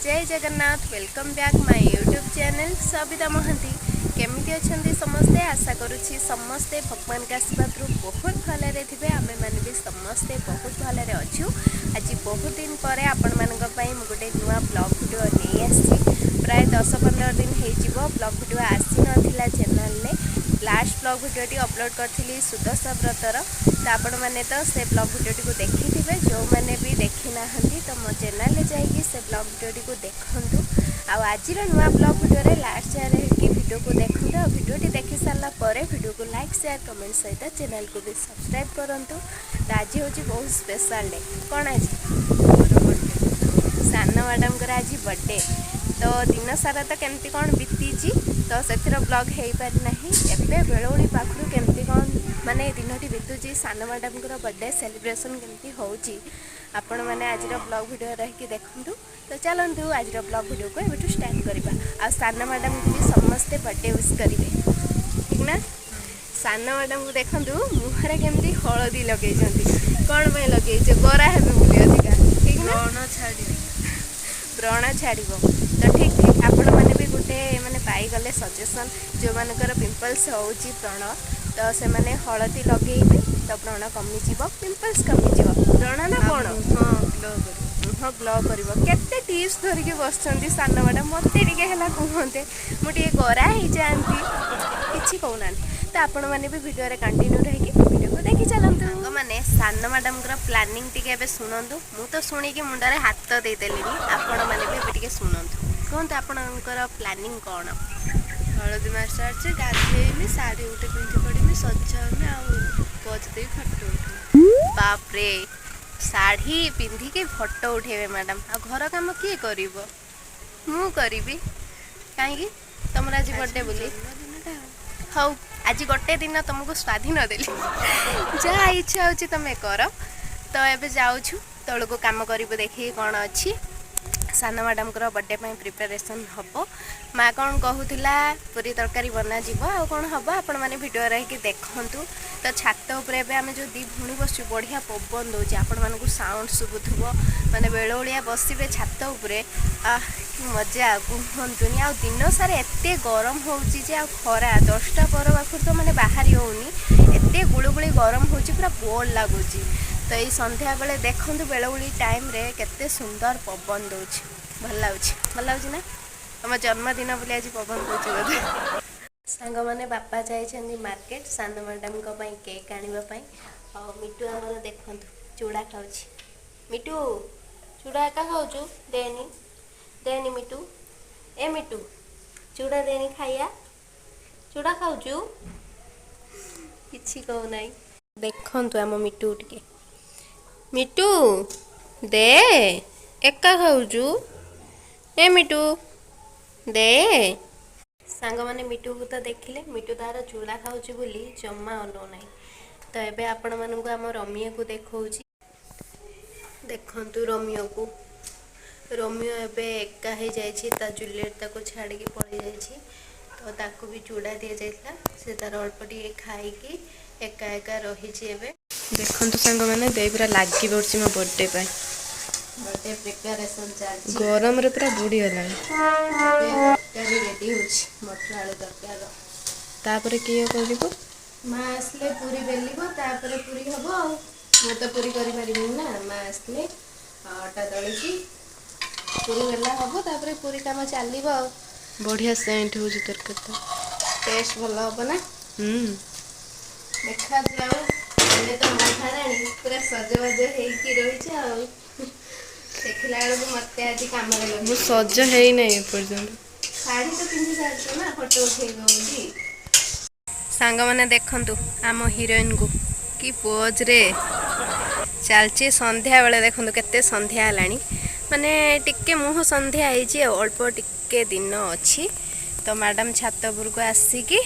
जय Jagannath welcome back my YouTube channel Sabita Mohanty केमिति अछंती समस्ते आशा करुछि समस्ते भगवान के आशीर्वाद बहुत भलरे थे आमे माने भी समस्ते बहुत भलरे अछु आज बहुत दिन पर आपण मानक पई मु गोटे नुआ ब्लॉग वीडियो नै आसी प्राय 10-15 दिन हे जिवो ब्लॉग वीडियो आसी नथिला चैनल ले लास्ट ब्लॉग वीडियोटी अपलोड करथिली सुदशा व्रतर तो आपण माने तो से ब्लॉग वीडियोटी को देखिथिबे जो माने भी देखि नाहंती तो मो चैनल ले जाइए से ब्लॉग वीडियोटी को देखंतु आज नुआ ब्लॉग वीडियो रे लास्ट जारे कि वीडियो को देखंतु और वीडियोटी देखि सारला परे वीडियो को लाइक शेयर कमेंट सहित चैनल को भी सब्सक्राइब करंतु तो आज होची बहुत स्पेशल डे कोन आज साना मैडम कर आज बर्थडे तो दिन सारा तो केमती कौन बीतीची तो से ब्लॉग हो पारि ना एवं बेलोड़ी पाखु केमती कौन माने दिनटी बीतुची सान मैडम को बर्थडे सेलिब्रेशन केमती होची आपण मैंने आज ब्लॉग वीडियो रही देखु तो चलतु आज ब्लॉग वीडियो को एबेठू स्टार्ट करवा आ सान मैडम को भी समस्ते बर्थडे विश करेंगे ठीक ना सान मैडम को देखु मुहर केमती हलदी लगे कौन पे लगे गोरा हे बुली अधिका ठीक ना व्रण छाड़ तो ठीक ठीक आपण मैंने भी गोटे माने पाईगले सजेसन जो मानकर पिंपल्स होची व्रण तो से माने हलदी लगेबे तो व्रण कमिज पिंपल्स कमिज व्रण ना कौन हाँ ग्लो कर केते टिप्स धरिकी बसचंदी सान मैडम मत टिके हला कहते मुझे गोरा ही जाती किसी कहना तो आपण मैंने भी वीडियो रे कंटिन्यू रही वीडियो को देखी चलतु मैंने सान मैडम प्लानिंग टी शुणु मु तो शुणिकी मुंडे हाथ देदेली आपण मैंने भी शुणु कहते आपणकर प्लानिंग कौन हलदी मार सारी गाधेमी शाढ़ी गोटे पिंधि पड़ी सजाऊनी आजदे फटो उठे बाप रे शाढ़ी पिंधिकी फोटो उठेबे मैडम आ घर काम किए करिवो मु करिवि काहेकि तमर आज बर्थडे बोली हौ आज गोटे दिन तुमको स्वाधीन देली जहाँ इच्छा हो तुम कर तो एबे जाऊछु तौक कम कर देखिए कौन अच्छी सान मैडम बर्थडे प्रिपरेशन हम माँ कौन कहूला पूरी तरकारी बना जीव आ कौन हम आपण मैंने वीडियो रही देखु तो छात उपर आम जो दी भूणी बस बढ़िया पवन दौर आपण मानक साउंड शुभुव माने बेलौलिया बसबे छात उपरे मजा कहतुनि आ दिन सारा एत गरम होची खरा 10टा पर पाखु तो माने बाहरी होनी एत गुड़गुड़ी गरम हो पूरा बोल लगुच तो ये संध्या बेले देखु बेलगुड़ी टाइम रे केते सुंदर पवन दौर भल लगुच ना तुम जन्मदिन बोली आज पवन दौर बोधे सांग मैंने बापा जाइछन्ती मार्केट सान मैडम केक आने और मिटू आम देखु चूड़ा खाऊँ मिटू चूड़ा एका खाऊ देनी देनी मिटू ए मिटू चूड़ा देनी खाइया चूड़ा खाऊ किसी कहूना देखु आम मिटू टे मिटू दे एका खाऊ ए मिटू दे सांग मैंने मिटू को तो देखिले मिटू तार चूड़ा खाऊँ बोली जमा अनु ना तो एबे आपण मानक आम रमिया को देखौछि देखंतु रोमियो एबे एका हो जाता जूलियट ताको छाड़ी पड़े जाइए तो ताको भी चूड़ा दि जाता से तार अल्प टे खाई एका एका रही देखु सांग मैंने दे पूरा लगी पड़ी मो बर्थडे बर्थडे प्रिपरेशन चलती गरम रे पूरा बुड़ी गला रेडी हो मटर आलू तरकार तापर किए कर माँ आसले पूरी बेलिबो तापर पूरी हम मु तो पूरी करि परिबिनी ना माँ आसले अटा दलिकी पूरी बेला हम तापर पूरी काम चलिबो बढ़िया सेंट हो तरकारी तो टेस्ट भल हम ना देखा जाओ तो महाराणी पूरा सजबाज हो देखला बेलू मत आज कम मु सज है नहीं पर्यंत शाढ़ी तो पिंधि सारी ना फोटो उठे सांग मैंने देखंतु आम हिरोइन को कि पोज रे चलची संध्या बेले देखंतु केते संध्या हलानी माने टिके मुह संध्या होइची अल्प टिके दिन अच्छी तो मैडम छात उपर को आसिकी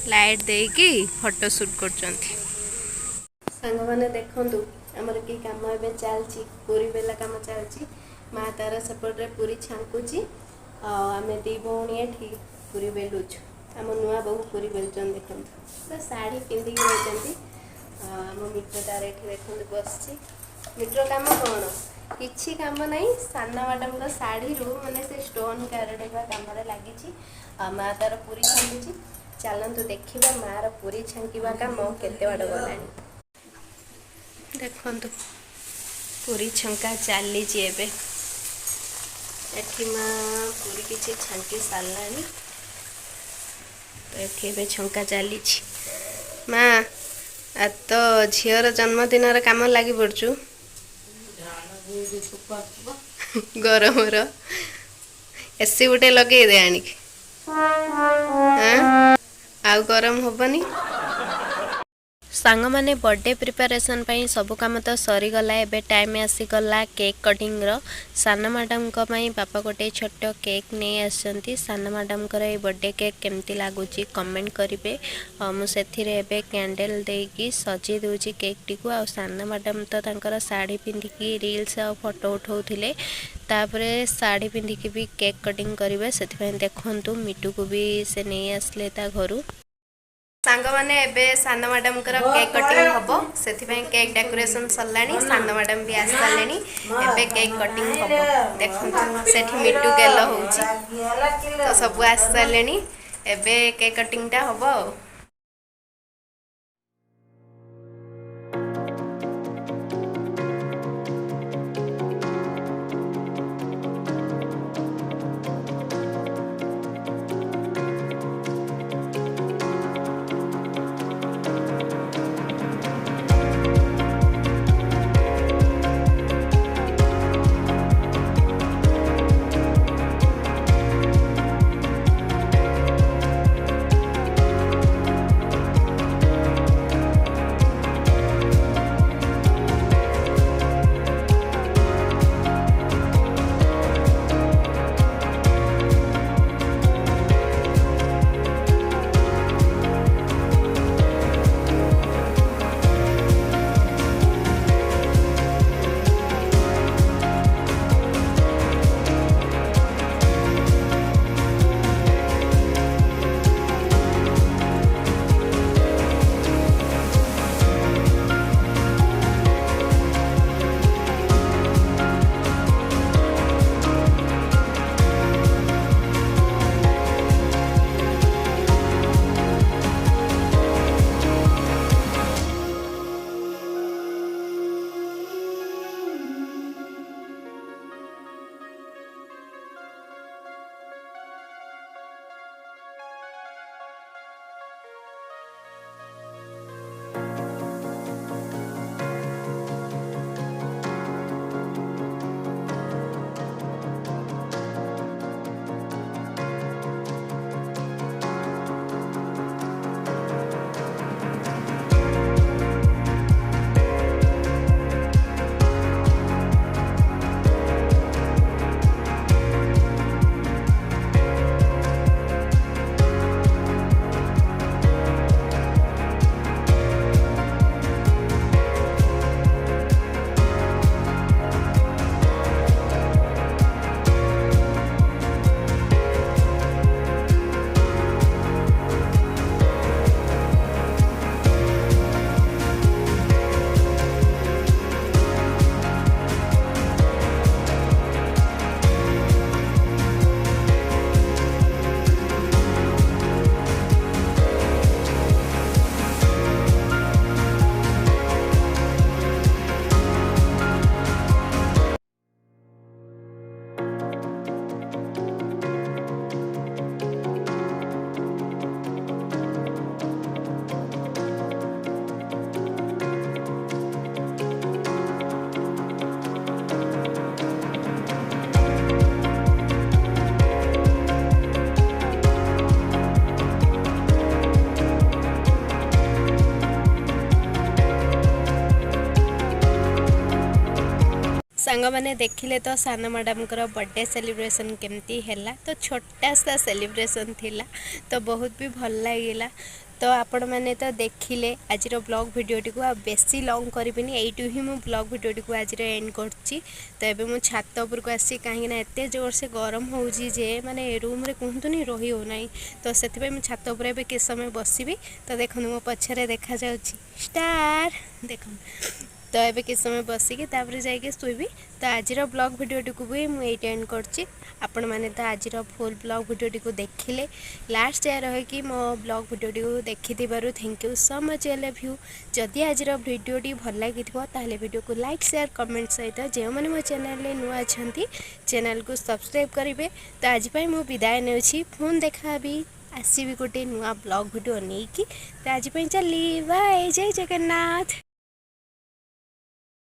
लाइट देकी फोटो शूट करचंती सांग मैंने देखंतु आमर कि काम एबे चलची पूरी बेला काम चलची माँ तार सेपटे पूरी छांकुची आम दी भौणी एठी पूरी बेलुछु आम नुआ बहु पूरी बेलचन देखु तो शाढ़ी पिंधिकी रही आम मिठो तार ये देखते बस ମିଟୁର କାମ କ'ଣ? କିଛି କାମ ନାହିଁ। ସାନ ମ୍ୟାଡ଼ାମଙ୍କ ଶାଢ଼ୀରୁ ମାନେ ସେ ଷ୍ଟୋନ୍ କାଢ଼ିବା କାମରେ ଲାଗିଛି। ଆଉ ମା ତାର ପୁରୀ ଛାଙ୍କୁଛି। ଚାଲନ୍ତୁ ଦେଖିବା ମାର ପୁରୀ ଛାଙ୍କିବା କାମ କେତେ ବାଟ ଗଲାଣି। ଦେଖନ୍ତୁ ପୁରୀ ଛଙ୍କା ଚାଲିଛି ଏବେ। ଏଠି ମା ପୁରୀ କିଛି ଛାଙ୍କି ସାରିଲାଣି। ଏଠି ଏବେ ଛଙ୍କା ଚାଲିଛି। ମା ତ ଝିଅର ଜନ୍ମଦିନର କାମ ଲାଗି ପଡ଼ୁଛୁ। ଗରମର ଏସି ଗୋଟେ ଲଗେଇଦେ ଆଣିକି। ଆଉ ଗରମ ହବନି। ସାଙ୍ଗମାନେ ବର୍ଥଡେ ପ୍ରିପାରେସନ୍ ପାଇଁ ସବୁ କାମ ତ ସରିଗଲା। ଏବେ ଟାଇମ୍ ଆସିଗଲା କେକ୍ କଟିଂର। ସାନ ମ୍ୟାଡ଼ାମଙ୍କ ପାଇଁ ବାପା ଗୋଟେ ଛୋଟ କେକ୍ ନେଇ ଆସିଛନ୍ତି। ସାନ ମ୍ୟାଡ଼ାମଙ୍କର ଏଇ ବର୍ଥଡେ କେକ୍ କେମିତି ଲାଗୁଛି କମେଣ୍ଟ କରିବେ। ମୁଁ ସେଥିରେ ଏବେ କ୍ୟାଣ୍ଡେଲ୍ ଦେଇକି ସଜେଇ ଦେଉଛି କେକ୍ଟିକୁ। ଆଉ ସାନ ମ୍ୟାଡ଼ାମ ତ ତାଙ୍କର ଶାଢ଼ୀ ପିନ୍ଧିକି ରିଲ୍ସ ଆଉ ଫଟୋ ଉଠାଉଥିଲେ। ତାପରେ ଶାଢ଼ୀ ପିନ୍ଧିକି ବି କେକ୍ କଟିଂ କରିବେ। ସେଥିପାଇଁ ଦେଖନ୍ତୁ ମିଟୁକୁ ବି ସେ ନେଇ ଆସିଲେ ତା ଘରୁ। ସାଙ୍ଗମାନେ ଏବେ ସାନ ମ୍ୟାଡ଼ାମଙ୍କର କେକ୍ କଟିଂ ହବ। ସେଥିପାଇଁ କେକ୍ ଡେକୋରେସନ୍ ସରିଲାଣି। ସାନ ମ୍ୟାଡ଼ାମ ବି ଆସି ସାରିଲେଣି। ଏବେ କେକ୍ କଟିଂ ହବ। ଦେଖନ୍ତୁ ସେଠି ମିଟୁ ଗେଲ ହେଉଛି। ତ ସବୁ ଆସି ସାରିଲେଣି। ଏବେ କେକ୍ କଟିଂଟା ହବ ଆଉ। ସାଙ୍ଗମାନେ ଦେଖିଲେ ତ ସାନ ମ୍ୟାଡ଼ାମଙ୍କର ବର୍ଥଡେ ସେଲିବ୍ରେସନ୍ କେମିତି ହେଲା। ତ ଛୋଟାସା ସେଲିବ୍ରେସନ୍ ଥିଲା। ତ ବହୁତ ବି ଭଲ ଲାଗିଲା। ତ ଆପଣମାନେ ତ ଦେଖିଲେ ଆଜିର ବ୍ଲଗ୍ ଭିଡ଼ିଓଟିକୁ। ଆଉ ବେଶୀ ଲଙ୍ଗ୍ କରିବିନି। ଏଇଠୁ ହିଁ ମୁଁ ବ୍ଲଗ୍ ଭିଡ଼ିଓଟିକୁ ଆଜିର ଏଣ୍ଡ କରୁଛି। ତ ଏବେ ମୁଁ ଛାତ ଉପରକୁ ଆସିଛି। କାହିଁକିନା ଏତେ ଜୋରସେ ଗରମ ହେଉଛି ଯେ ମାନେ ରୁମ୍ରେ କୁହନ୍ତୁନି ରହି ହେଉନାହିଁ। ତ ସେଥିପାଇଁ ମୁଁ ଛାତ ଉପରେ ଏବେ କିଛି ସମୟ ବସିବି। ତ ଦେଖନ୍ତୁ ମୋ ପଛରେ ଦେଖାଯାଉଛି ଷ୍ଟାର୍। ଦେଖନ୍ତୁ तो एबे किस समय बसिकी तापर जाइके शुइबी। तो आज ब्लॉग भिडियोटी को भी मुझे एंड करछि। आपण माने तो आज फुल ब्लॉग भिडियोटी को देखिले लास्ट जाए रहे कि मो ब्लॉग भिडियोटी को देखि thank you so much I love you. जदि आज भिडियोटी भल लगी ताहले वीडियो को लाइक शेयर कमेंट सहित जो मैंने मो चैनल रे नुआ अछंती चैनल को सब्सक्राइब करेंगे। तो आज मु विदाय नेउछि फोन देखा भी आसबि गोटे नुआ ब्लॉग भिडियो नहीं कि। तो आज चली बाय जय जगन्नाथ।